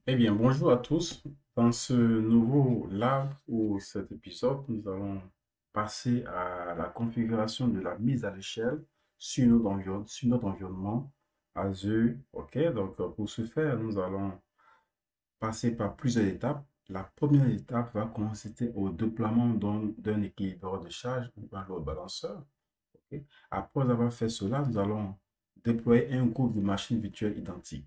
Eh bien, bonjour à tous. Dans ce nouveau live ou cet épisode, nous allons passer à la configuration de la mise à l'échelle sur notre environnement Azure. OK, donc pour ce faire, nous allons passer par plusieurs étapes. La première étape va consister au déploiement d'un équilibreur de charge ou un load balancer. OK. Après avoir fait cela, nous allons déployer un groupe de machines virtuelles identiques.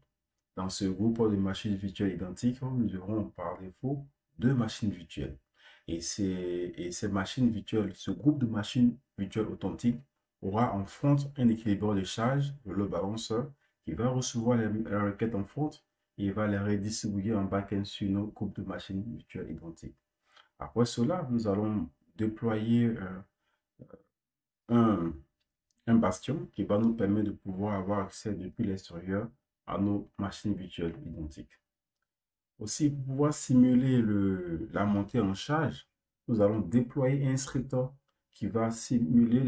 Dans ce groupe de machines virtuelles identiques, nous aurons par défaut deux machines virtuelles. Et ces machines virtuelles, ce groupe de machines virtuelles authentiques aura en front un équilibreur de charge, le balanceur, qui va recevoir les requêtes en front et va les redistribuer en back-end sur nos groupes de machines virtuelles identiques. Après cela, nous allons déployer un, un bastion qui va nous permettre de pouvoir avoir accès depuis l'extérieur à nos machines virtuelles identiques. Aussi, pour pouvoir simuler la montée en charge, nous allons déployer un script qui va simuler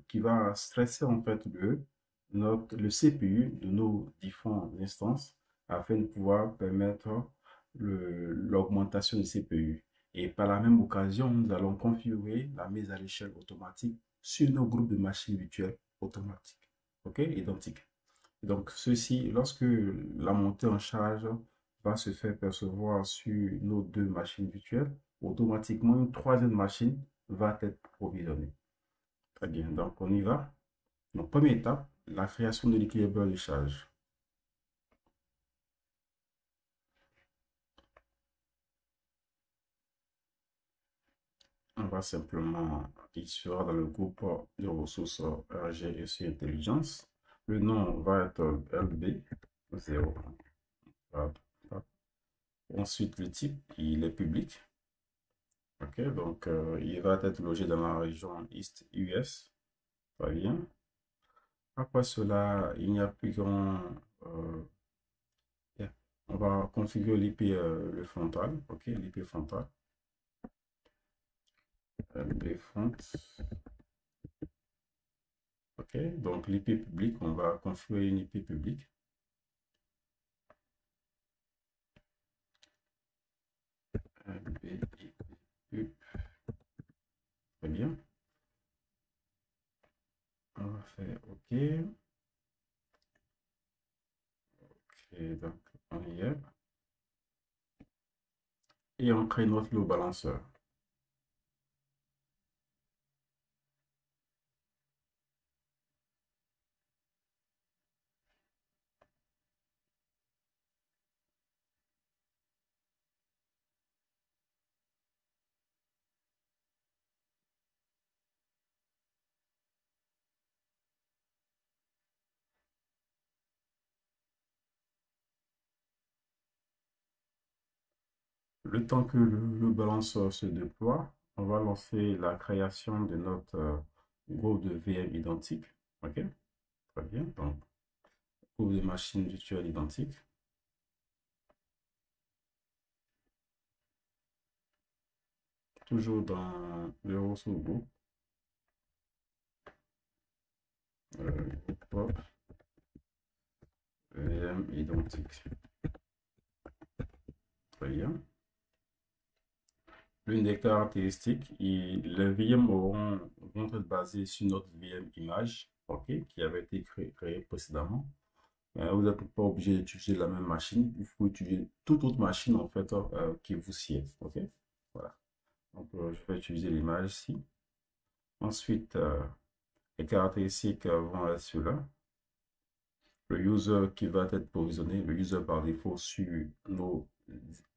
qui va stresser en fait le CPU de nos différentes instances afin de pouvoir permettre l'augmentation du CPU. Et par la même occasion, nous allons configurer la mise à l'échelle automatique sur nos groupes de machines virtuelles automatiques, ok, identiques. Donc, ceci, lorsque la montée en charge va se faire percevoir sur nos deux machines virtuelles, automatiquement, une troisième machine va être provisionnée. Très bien, donc on y va. Donc, première étape, la création de l'équilibreur de charge. On va simplement, il sera dans le groupe de ressources RG et sur Intelligence. Le nom va être LB 0. Ensuite, le type, il est public. Ok, donc il va être logé dans la région East US. Très bien. Après cela, il n'y a plus grand. euh, yeah. On va configurer l'IP le frontal. Ok, l'IP frontal. LB front. Ok, donc l'IP public, on va configurer une IP publique. LB IP pub. Très bien. On va faire OK. Ok, donc on y est. Et on crée notre load balanceur. Le temps que le balanceur se déploie, on va lancer la création de notre groupe de VM identique. OK, très bien. Donc, groupe de machines virtuelles identiques. Toujours dans le ressource groupe. Groupe VM identique. Très bien. L'une des caractéristiques, les VM vont être basées sur notre VM image, OK, qui avait été créée précédemment. Vous n'êtes pas obligé d'utiliser la même machine. Il faut utiliser toute autre machine en fait qui vous sied. OK? Voilà. Donc, je vais utiliser l'image ici. Ensuite, les caractéristiques vont être ceux-là. Le user qui va être provisionné, le user par défaut sur nos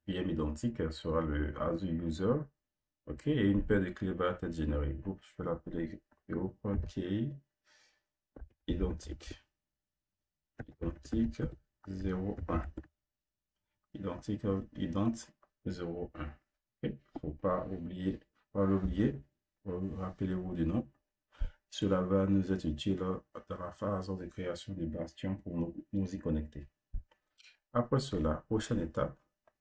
VM identiques sera le Azure user. OK? Et une paire de clés va être générée. Donc, je vais l'appeler groupe qui est identique. Identique 01. Identique, ident 01. Il ne faut pas oublier, pas l'oublier. Rappelez-vous du nom. Cela va nous être utile dans la phase de création des bastions pour nous y connecter. Après cela, prochaine étape,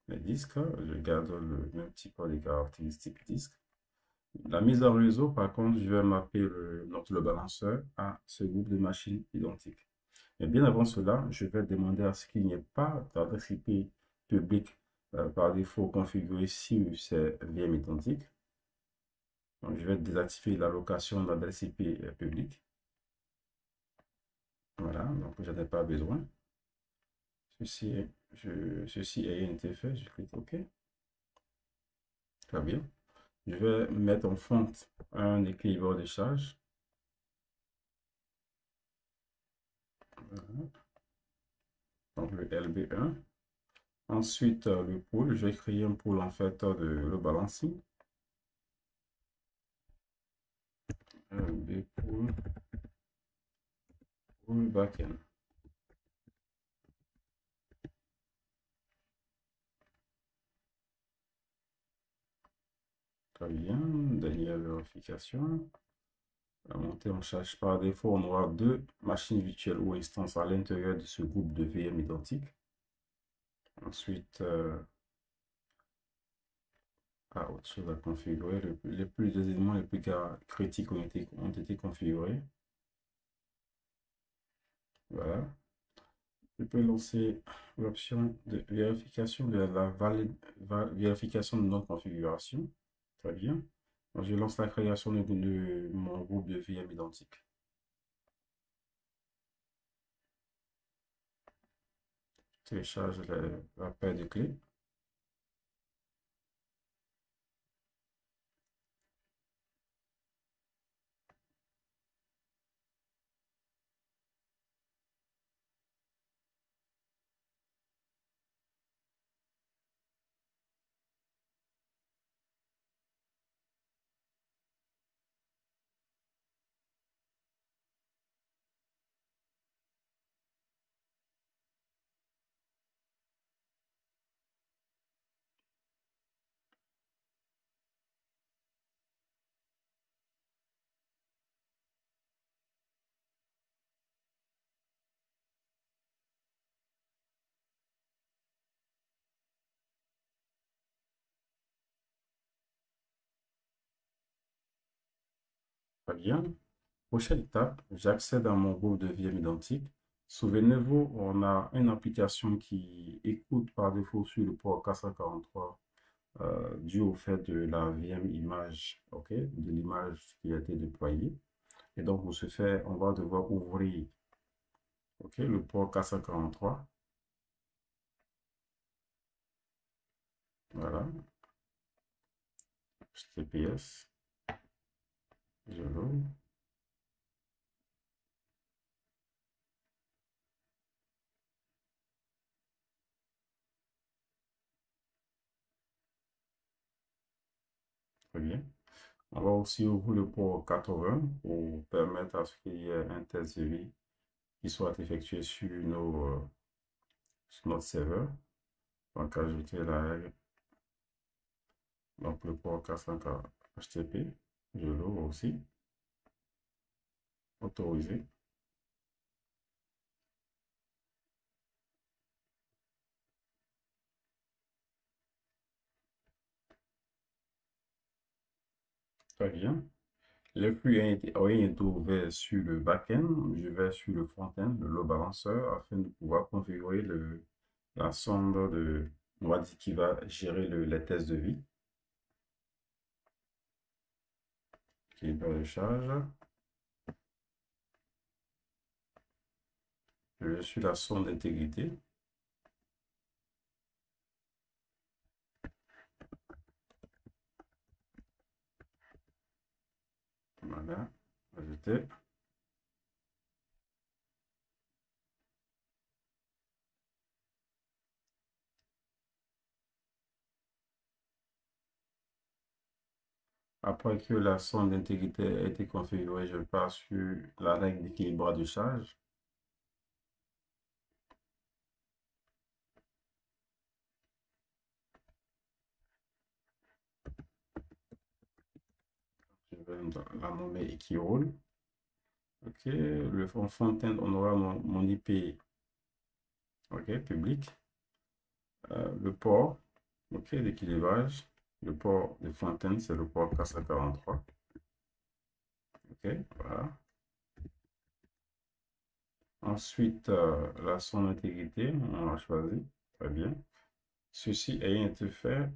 les disques. Je garde le même type de caractéristiques disque. La mise en réseau, par contre, je vais mapper le balanceur à ce groupe de machines identiques. Mais bien avant cela, je vais demander à ce qu'il n'y ait pas d'adresse IP public par défaut configuré sur ces VM identiques. Donc, je vais désactiver l'allocation d'adresse IP publique. Voilà, donc je n'en ai pas besoin. Ceci ayant été fait, je clique OK. Très bien. Je vais mettre en fond un équilibre de charge. Voilà. Donc le LB1. Ensuite, le pôle, je vais créer un pôle en fait de le balancing. LB pôle backend. Très bien. Dernière vérification. La montée en charge par défaut, on aura deux machines virtuelles ou instances à l'intérieur de ce groupe de VM identiques. Ensuite, autre chose à configurer. Les éléments les plus critiques ont été configurés. Voilà. Je peux lancer l'option de vérification de la vérification de notre configuration. Très bien. Donc, je lance la création de mon groupe de VM identique. Télécharge la paire de clés. Très bien. Prochaine étape, j'accède à mon groupe de VM identique. Souvenez-vous, on a une application qui écoute par défaut sur le port 443 dû au fait de la VM image, ok, de l'image qui a été déployée. Et donc, pour ce faire, on va devoir ouvrir ok, le port 443. Voilà, HTTPS, je l'ouvre. Très bien. On va aussi ouvrir le port 80 pour permettre à ce qu'il y ait un test de vie qui soit effectué sur notre serveur. Donc, ajouter la règle. Donc, le port 440 HTTP, je l'ouvre aussi. Autoriser. Très bien. Le flux ayant été ouvert sur le back-end, je vais sur le front-end, le load balancer, afin de pouvoir configurer la sonde on va dire, qui va gérer les tests de vie. Qui est de charge. Je vais sur la sonde d'intégrité. Voilà. Ajouter. Après que la sonde d'intégrité a été configurée, je passe sur la règle d'équilibrage de charge. Je vais la nommer qui roule. Ok, en front-end, on aura mon IP ok, public. Le port ok, d'équilibrage. Le port de front-end, c'est le port 443. Ok, voilà. Ensuite, la sonde intégrité, on a choisi. Très bien. Ceci ayant été fait,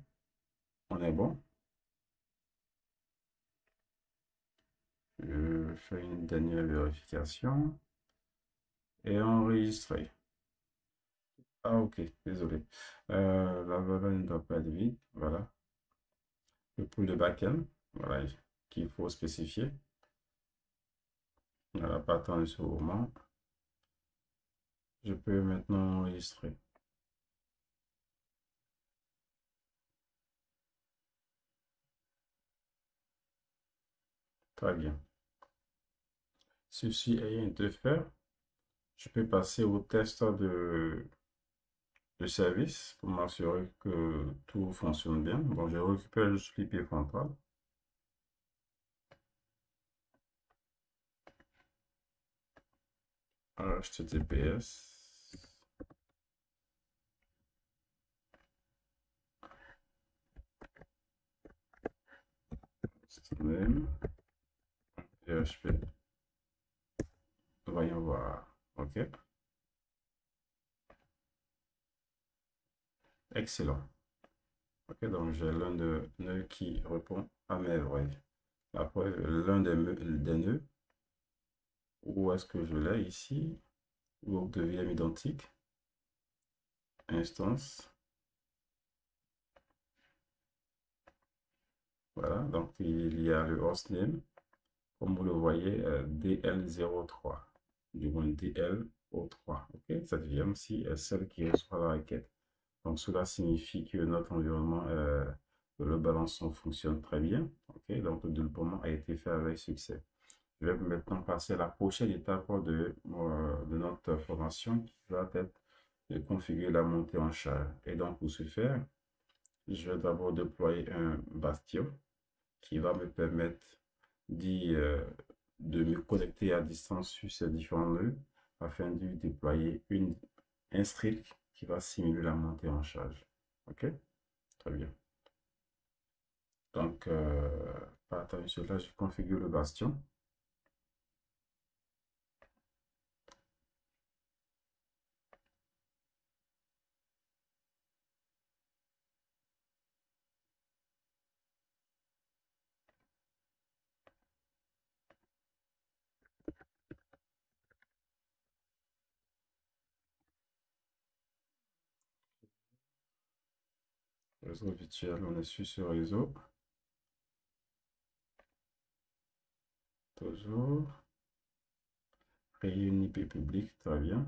on est bon. Je fais une dernière vérification et enregistrer. Ah, ok, désolé. La valeur ne doit pas être vide. Voilà. Et pour le backend, voilà, qu'il faut spécifier. Voilà, partant de ce moment, je peux maintenant enregistrer. Très bien. Ceci ayant été fait, je peux passer au test de service pour m'assurer que tout fonctionne bien. Bon, je récupère juste l'IP frontal. HTTPS. Name, PHP. Voyons voir. OK. Excellent. OK, donc j'ai l'un de nœuds qui répond à mes vrais. Après, l'un des nœuds, où est-ce que je l'ai ici? Groupe de VM identique. Instance. Voilà, donc il y a le hostname, comme vous le voyez, DL03, du moins DL03. OK, cette VM-ci est celle qui reçoit la requête. Donc cela signifie que notre environnement, le balancement fonctionne très bien. OK, donc le déploiement a été fait avec succès. Je vais maintenant passer à la prochaine étape de notre formation qui va être de configurer la montée en charge. Et donc pour ce faire, je vais d'abord déployer un bastion qui va me permettre de me connecter à distance sur ces différents nœuds afin de déployer un script qui va simuler la montée en charge. OK? Très bien. Donc, partant de cela, je configure le bastion. Réseau virtuel, on est sur ce réseau. Toujours. Créer une IP publique, très bien.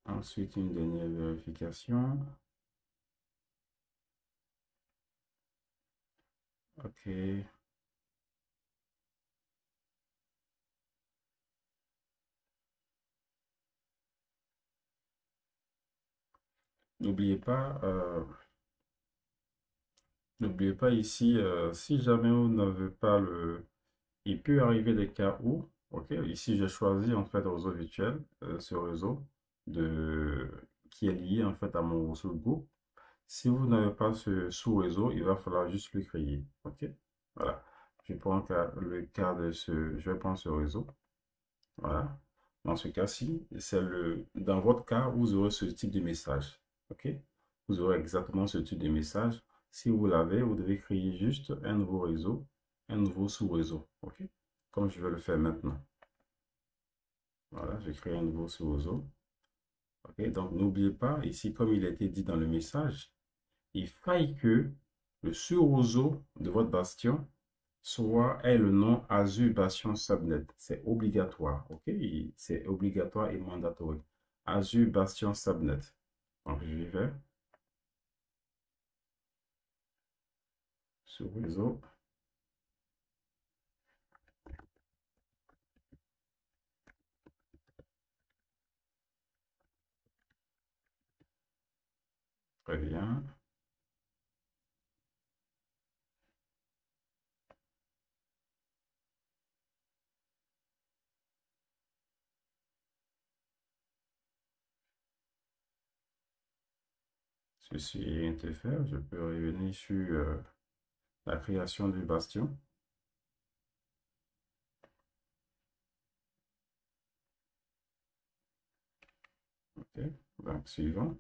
Ensuite, une dernière vérification. OK. N'oubliez pas, n'oubliez pas ici, si jamais vous n'avez pas il peut arriver des cas où, ok, ici j'ai choisi en fait le réseau virtuel, ce réseau de, qui est lié en fait à mon réseau groupe. Si vous n'avez pas ce sous-réseau, il va falloir juste le créer, ok. Voilà, je prends le cas de je vais prendre ce réseau, voilà. Dans ce cas-ci, dans votre cas, vous aurez ce type de message, ok. Vous aurez exactement ce type de message. Si vous l'avez, vous devez créer juste un nouveau réseau, un nouveau sous-réseau, ok. Comme je vais le faire maintenant. Voilà, je crée un nouveau sous-réseau. Ok, donc n'oubliez pas, ici, comme il a été dit dans le message, il faille que le sous-réseau de votre bastion ait le nom Azure Bastion Subnet. C'est obligatoire, ok? C'est obligatoire et mandatory. Azure Bastion Subnet. Donc, j'y vais. Sous-réseau. Très bien. Ceci est été fait. Je peux revenir sur la création du bastion. Ok, donc suivant.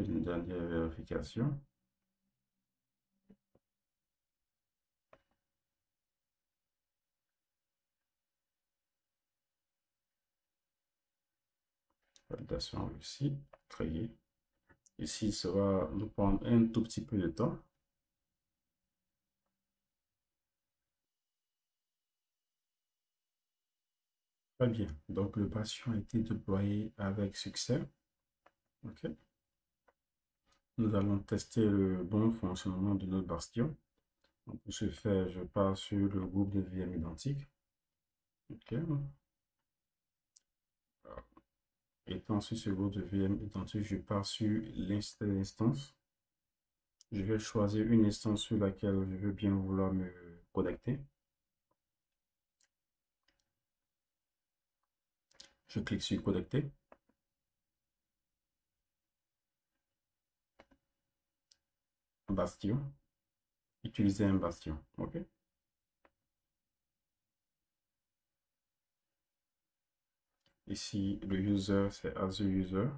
une dernière vérification. Validation réussie. Très bien. Ici, ça va nous prendre un tout petit peu de temps. Très bien. Donc, le patient a été déployé avec succès. OK. Nous allons tester le bon fonctionnement de notre bastion. Donc, pour ce faire, je pars sur le groupe de VM identique. OK. Étant sur ce groupe de VM identique, je pars sur l'instance. Je vais choisir une instance sur laquelle je veux bien vouloir me connecter. Je clique sur connecter. Bastion. Utiliser un bastion. OK. Ici, le user, c'est Azure User.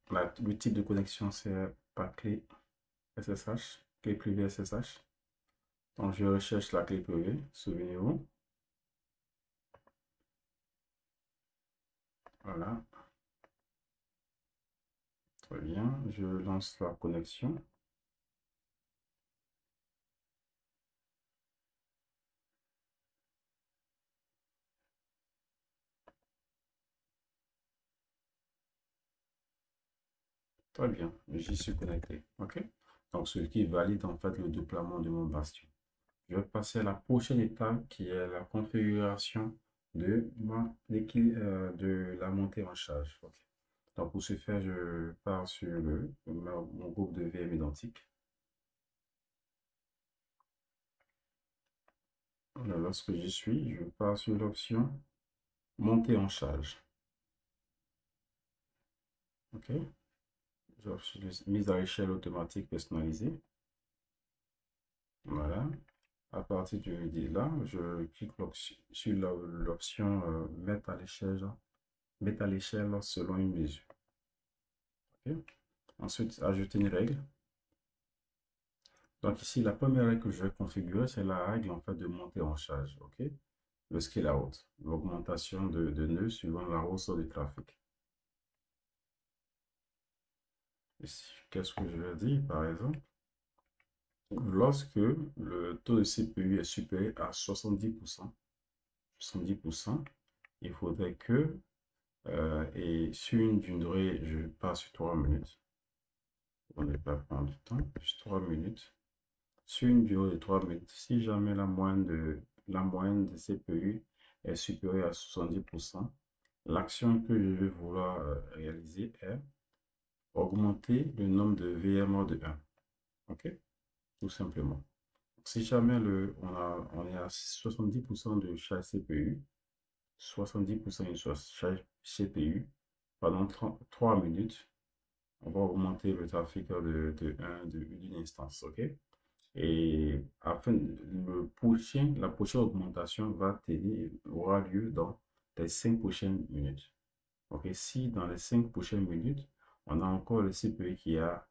Le type de connexion, c'est par clé SSH, clé privée SSH. Donc, je recherche la clé privée, souvenez-vous. Voilà. Très bien. Je lance la connexion. Très bien. J'y suis connecté. OK. Donc, ce qui valide en fait le déploiement de mon bastion. Je vais passer à la prochaine étape qui est la configuration de la montée en charge. OK. Donc, pour ce faire, je pars sur mon groupe de VM identique. Lorsque j'y suis, je pars sur l'option monter en charge. OK. Mise à l'échelle automatique personnalisée. Voilà. À partir de là, je clique sur l'option mettre à l'échelle selon une mesure. OK. Ensuite, ajouter une règle. Donc ici, la première règle que je vais configurer, c'est la règle en fait de montée en charge. OK. Le scale out, l'augmentation de nœuds suivant la hausse du trafic. Ici, qu'est-ce que je vais dire par exemple? Lorsque le taux de CPU est supérieur à 70%, il faudrait que, et sur une durée, je passe sur 3 minutes, on ne va pas prendre du temps, juste 3 minutes, sur une durée de 3 minutes, si jamais la moyenne de CPU est supérieure à 70%, l'action que je vais vouloir réaliser est augmenter le nombre de VMA de 1. OK? Tout simplement. Si jamais on est à 70% de chaque CPU, 70% de chaque CPU, pendant 3 minutes, on va augmenter le trafic d'une instance. OK? Et la prochaine augmentation aura lieu dans les 5 prochaines minutes. OK? Si dans les 5 prochaines minutes, on a encore le CPU qui a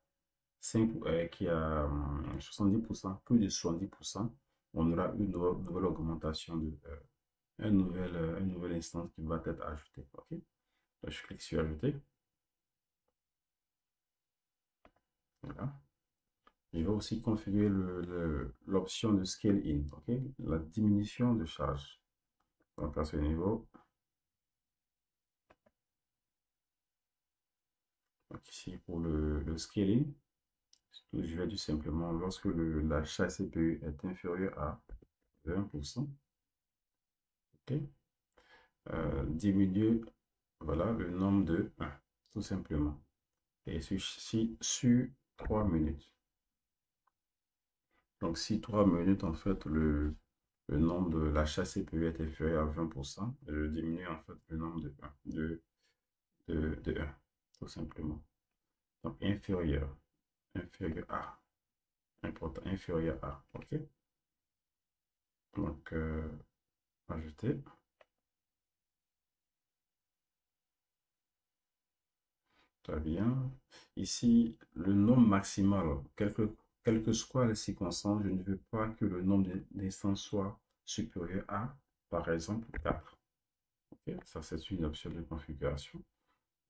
70%, plus de 70%, on aura une nouvelle augmentation une nouvelle instance qui va être ajoutée. OK? Donc, je clique sur ajouter. Voilà. Je vais aussi configurer l'option de scale in. OK? La diminution de charge. Donc, à ce niveau, donc ici pour le scaling, je vais tout simplement, lorsque la charge CPU est inférieure à 20%, OK? Diminuer, voilà, le nombre de 1, tout simplement. Et ceci sur 3 minutes. Donc, si 3 minutes, en fait, le nombre de la charge CPU est inférieur à 20%, je diminue en fait le nombre de 1, de 1, tout simplement. Donc, inférieur à, important, inférieur à, OK? Donc, ajouter. Très bien. Ici, le nombre maximal, quelle que soit les circonstances, je ne veux pas que le nombre d'instances soit supérieur à, par exemple, 4. Ok, ça, c'est une option de configuration.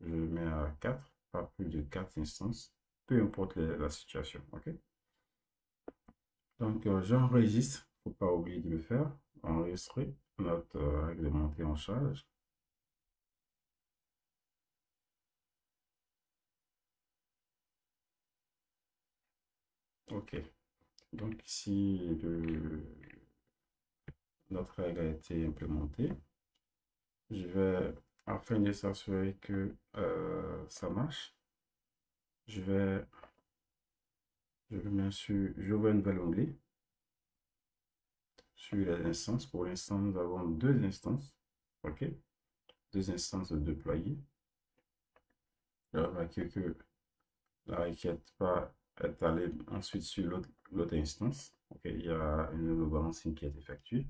Je mets à 4, pas plus de 4 instances, peu importe la situation. Ok. Donc, j'enregistre, il ne faut pas oublier de le faire. Enregistrer notre règle de montée en charge. Ok. Donc, ici, notre règle a été implémentée. Je vais, afin de s'assurer que ça marche, je vais, je vais bien sûr, j'ouvre un nouvel onglet sur les instances. Pour l'instant, nous avons deux instances. OK? Deux instances déployées. Remarquez que la requête va être allée ensuite sur l'autre instance. OK? Il y a une load balancing qui est effectuée.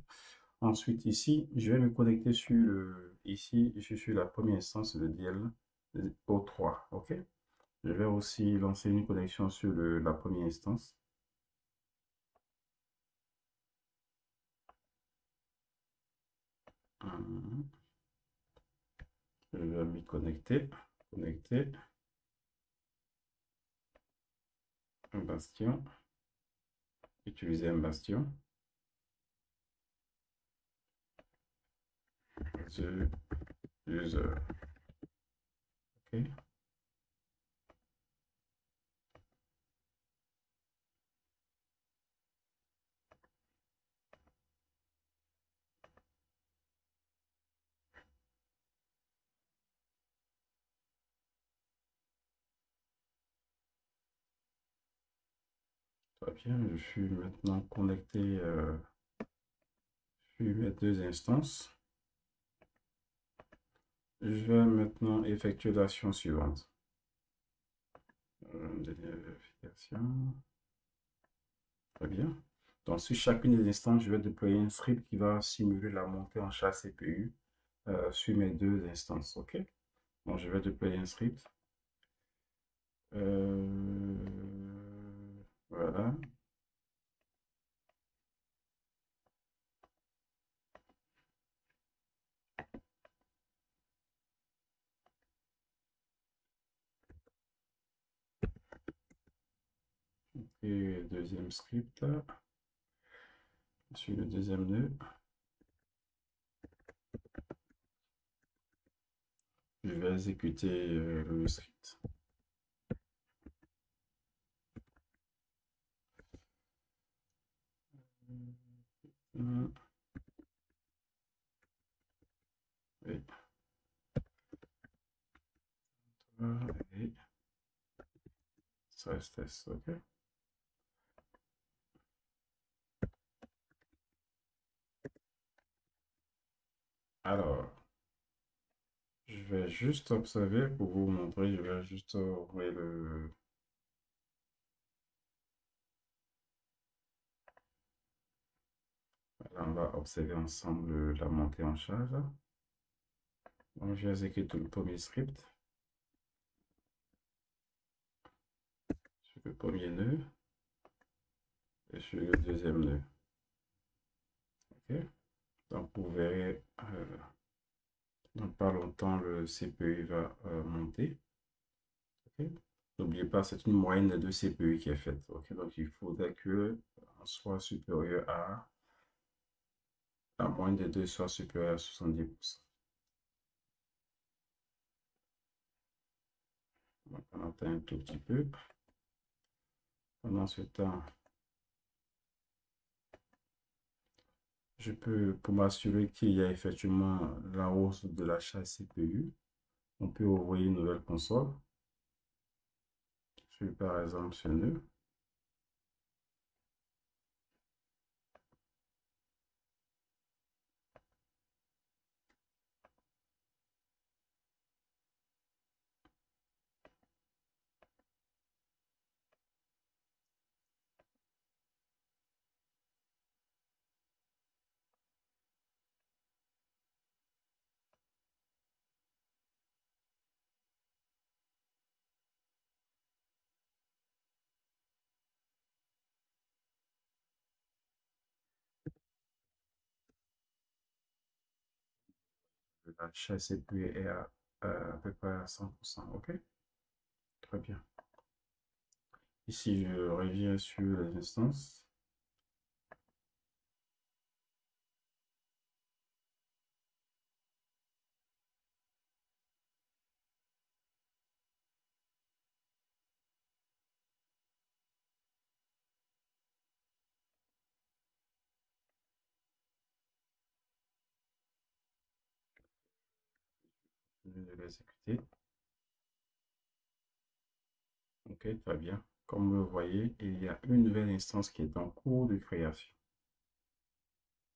Ensuite, ici, je vais me connecter sur ici, je suis sur la première instance de DL O3. OK? Je vais aussi lancer une connexion sur la première instance. Hum, Je vais m'y connecter. Connecter. Un bastion. Utiliser un bastion. The user. OK. Très bien. Je suis maintenant connecté sur mes deux instances. Je vais maintenant effectuer l'action suivante. Vérification. Très bien. Donc, sur chacune des instances, je vais déployer un script qui va simuler la montée en charge CPU sur mes deux instances. OK? Donc, je vais déployer un script. Voilà. Et deuxième script sur le deuxième nœud. Je vais exécuter le script. Hum, Et, et stress test. OK. Alors, je vais juste observer pour vous montrer. Je vais juste ouvrir le. Voilà, on va observer ensemble la montée en charge. Donc, je vais exécuter le premier script sur le premier nœud et sur le deuxième nœud. OK. Donc, vous verrez, dans pas longtemps, le CPU va monter. OK. N'oubliez pas, c'est une moyenne des deux CPU qui est faite. OK. Donc, il faudrait que soit supérieur à la moyenne des deux soit supérieure à 70%. Donc, on attend un tout petit peu. Pendant ce temps, je peux, pour m'assurer qu'il y a effectivement la hausse de la charge CPU, on peut ouvrir une nouvelle console. Je vais par exemple ce nœud. la chaîne CPU est à peu près à 100%. OK? Très bien. Ici, je reviens sur les instances. Je vais l'exécuter. OK, très bien. Comme vous le voyez, il y a une nouvelle instance qui est en cours de création.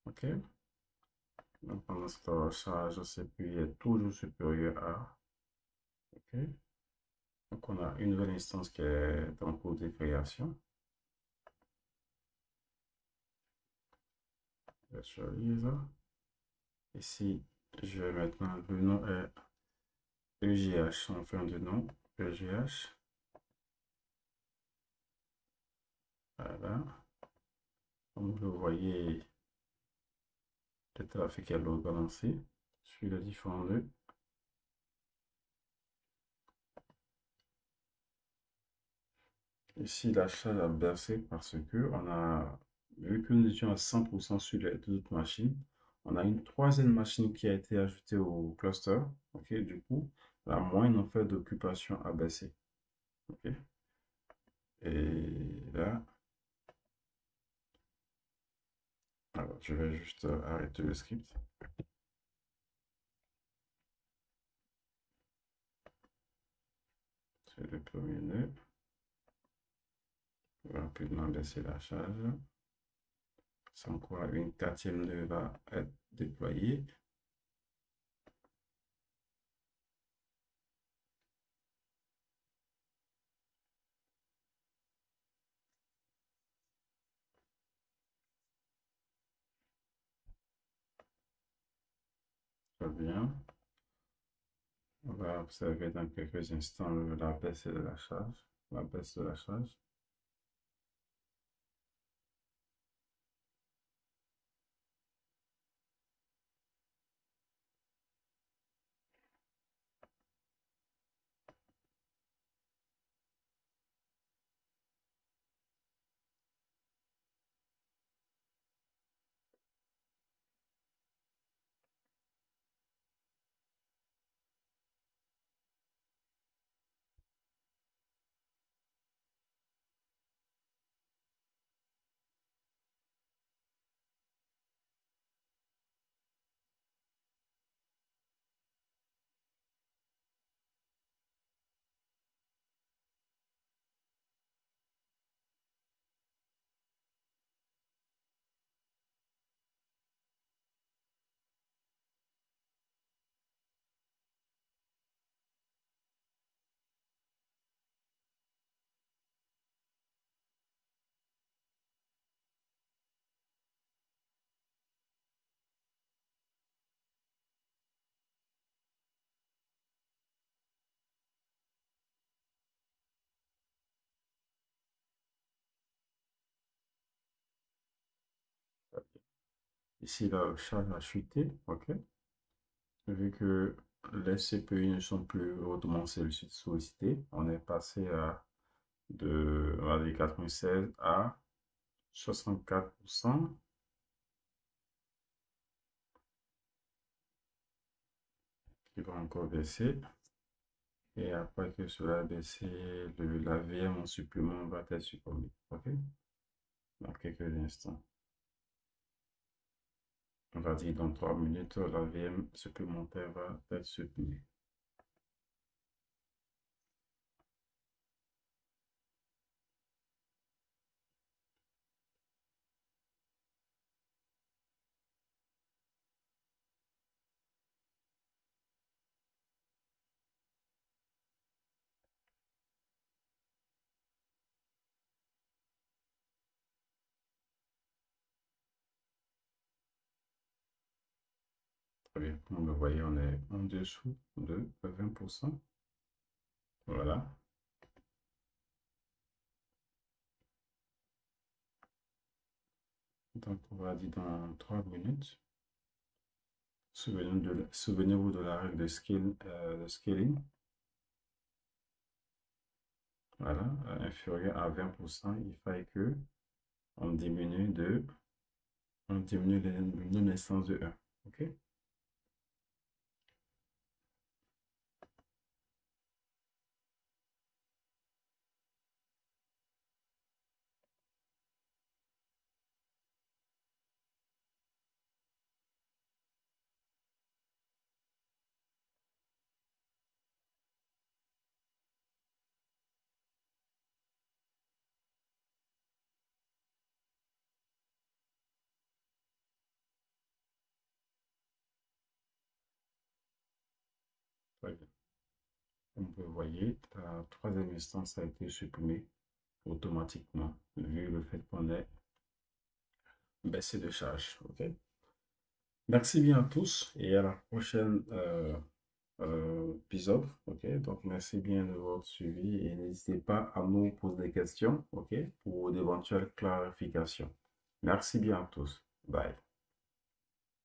OK? Donc, pendant ce temps, la charge CPU est toujours supérieure à. OK? Donc, on a une nouvelle instance qui est en cours de création. Virtualize. Ici, je vais maintenant le nom est EGH en fin de nom. EGH. Voilà. Comme vous le voyez, le trafic est balancé sur les différents nœuds. Ici, la charge a baissé parce que on a vu que nous étions à 100% sur les deux autres machines. On a une troisième machine qui a été ajoutée au cluster. Ok, du coup, la moyenne en fait d'occupation a baissé. Ok, et là, alors je vais juste arrêter le script. C'est le premier nœud. Rapidement baisser la charge. Sans quoi une quatrième nœud va être déployée. Très bien. On va observer dans quelques instants la baisse de la charge. La baisse de la charge. Ici, la charge a chuté. OK. Vu que les CPU ne sont plus hautement sollicités, on est passé on va dire 96 à 64%. Qui va encore baisser. Et après que cela a baissé, la VM en supplément va être supprimé. OK? Dans quelques instants. On va dire dans 3 minutes, la VM supplémentaire va être supprimée. Très bien. Comme vous le voyez, on est en dessous de 20%. Voilà. Donc, on va dire dans 3 minutes, Souvenez-vous de la règle de scaling. Voilà, inférieur à 20%, il faille que on diminue les naissances de 1. OK? Très bien. Comme vous voyez, la troisième instance a été supprimée automatiquement, vu le fait qu'on ait baissé de charge. OK? Merci bien à tous et à la prochaine épisode. OK? Donc, merci bien de votre suivi et n'hésitez pas à nous poser des questions, OK? Pour d'éventuelles clarifications. Merci bien à tous. Bye.